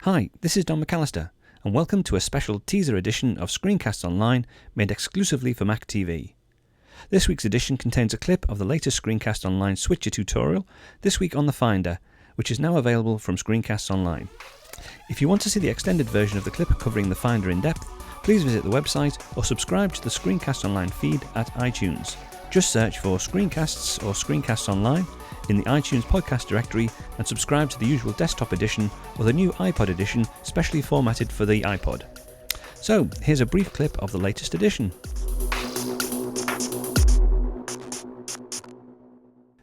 Hi, this is Don McAllister, and welcome to a special teaser edition of Screencasts Online made exclusively for macTV. This week's edition contains a clip of the latest Screencast Online Switcher tutorial, this week on the Finder, which is now available from Screencasts Online. If you want to see the extended version of the clip covering the Finder in depth, please visit the website or subscribe to the Screencast Online feed at iTunes. Just search for Screencasts or Screencasts Online in the iTunes podcast directory and subscribe to the usual desktop edition or the new iPod edition specially formatted for the iPod. So, here's a brief clip of the latest edition.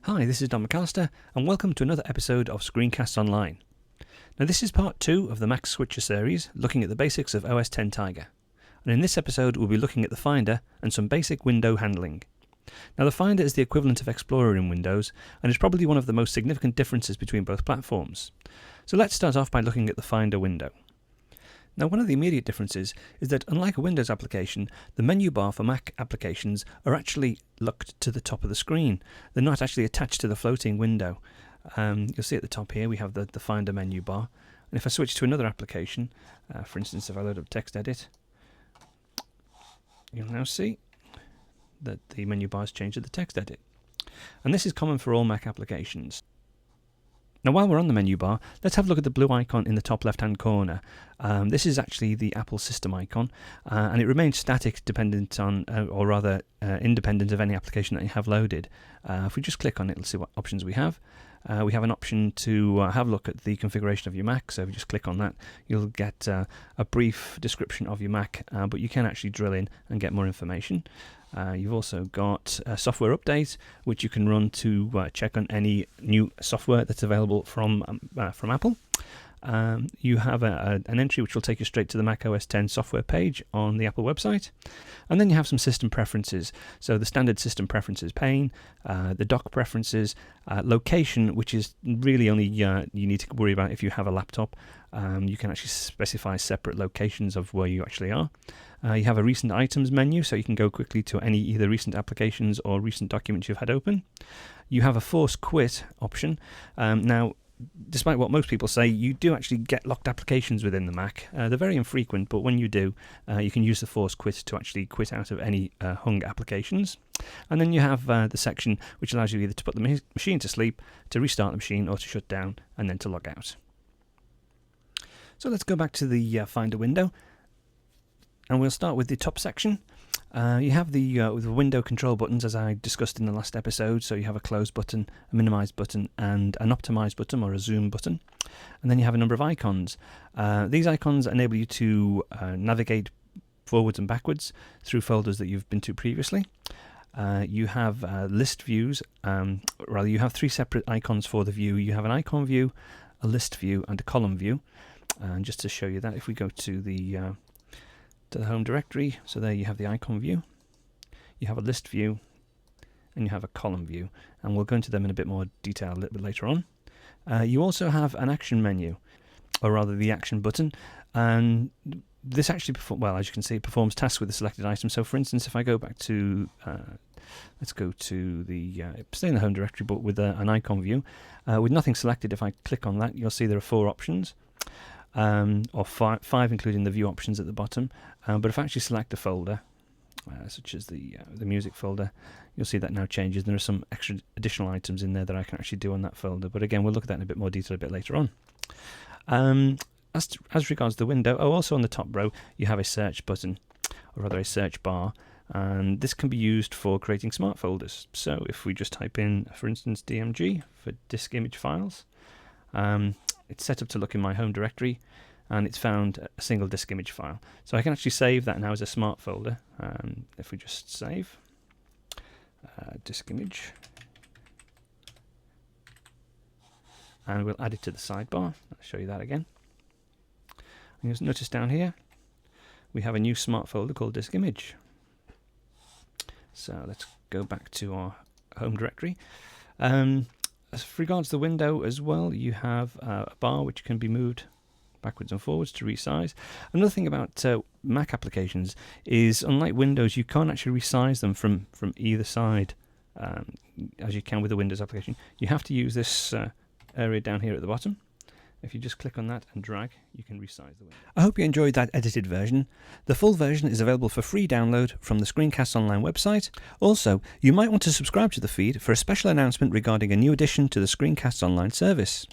Hi, this is Don McAllister and welcome to another episode of Screencasts Online. Now this is part 2 of the Mac Switcher series, looking at the basics of OS X Tiger. And in this episode we'll be looking at the Finder and some basic window handling. Now the Finder is the equivalent of Explorer in Windows and is probably one of the most significant differences between both platforms. So let's start off by looking at the Finder window. Now one of the immediate differences is that unlike a Windows application, the menu bar for Mac applications are actually locked to the top of the screen. They're not actually attached to the floating window. You'll see at the top here we have the Finder menu bar, and if I switch to another application, for instance if I load up TextEdit, you'll now see that the menu bar has changed to the TextEdit. And this is common for all Mac applications. Now while we're on the menu bar, let's have a look at the blue icon in the top left hand corner. This is actually the Apple system icon, and it remains static dependent on, or rather independent of any application that you have loaded. If we just click on it, let's see what options we have. We have an option to have a look at the configuration of your Mac, so if you just click on that you'll get a brief description of your Mac, but you can actually drill in and get more information. You've also got a software update, which you can run to check on any new software that's available from Apple. You have an entry which will take you straight to the Mac OS X software page on the Apple website. And then you have some system preferences. So the standard system preferences pane, the dock preferences, location, which is really only you need to worry about if you have a laptop. You can actually specify separate locations of where you actually are. You have a recent items menu, so you can go quickly to any either recent applications or recent documents you've had open. You have a force quit option. Now, despite what most people say, you do actually get locked applications within the Mac. They're very infrequent, but when you do, you can use the force quit to actually quit out of any hung applications. And then you have the section which allows you either to put the machine to sleep, to restart the machine, or to shut down, and then to log out. So let's go back to the Finder window, and we'll start with the top section. You have the window control buttons, as I discussed in the last episode. So you have a close button, a minimize button, and an optimize button or a zoom button. And then you have a number of icons. These icons enable you to navigate forwards and backwards through folders that you've been to previously. You have list views. Rather, you have 3 separate icons for the view. You have an icon view, a list view, and a column view. And just to show you that, if we go to the home directory, so there you have the icon view, you have a list view, and you have a column view, and we'll go into them in a bit more detail a little bit later on. You also have an action menu, or rather the action button, and this actually, as you can see, it performs tasks with the selected item. So for instance, if I go back to, let's go to the, stay in the home directory, but with an icon view, with nothing selected, if I click on that, you'll see there are 4 options. Or 5 including the view options at the bottom. But if I actually select a folder, such as the music folder, you'll see that now changes. There are some extra additional items in there that I can actually do on that folder. But again, we'll look at that in a bit more detail a bit later on. As regards the window, also on the top row, you have a search button, or rather a search bar. And this can be used for creating smart folders. So if we just type in, for instance, DMG for disk image files, it's set up to look in my home directory, and it's found a single disk image file. So I can actually save that now as a smart folder. If we just save disk image, and we'll add it to the sidebar. I'll show you that again. And you'll notice down here we have a new smart folder called disk image. So let's go back to our home directory. As regards the window as well, you have a bar which can be moved backwards and forwards to resize. Another thing about Mac applications is, unlike Windows, you can't actually resize them from either side as you can with the Windows application. You have to use this area down here at the bottom, If you just click on that and drag, you can resize the window. I hope you enjoyed that edited version. The full version is available for free download from the Screencasts Online website. Also, you might want to subscribe to the feed for a special announcement regarding a new addition to the Screencasts Online service.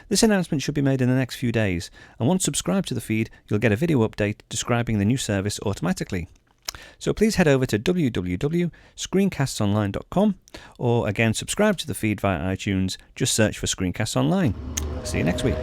This announcement should be made in the next few days, and once subscribed to the feed, you'll get a video update describing the new service automatically. So please head over to www.screencastsonline.com, or again subscribe to the feed via iTunes. Just search for Screencasts Online. See you next week.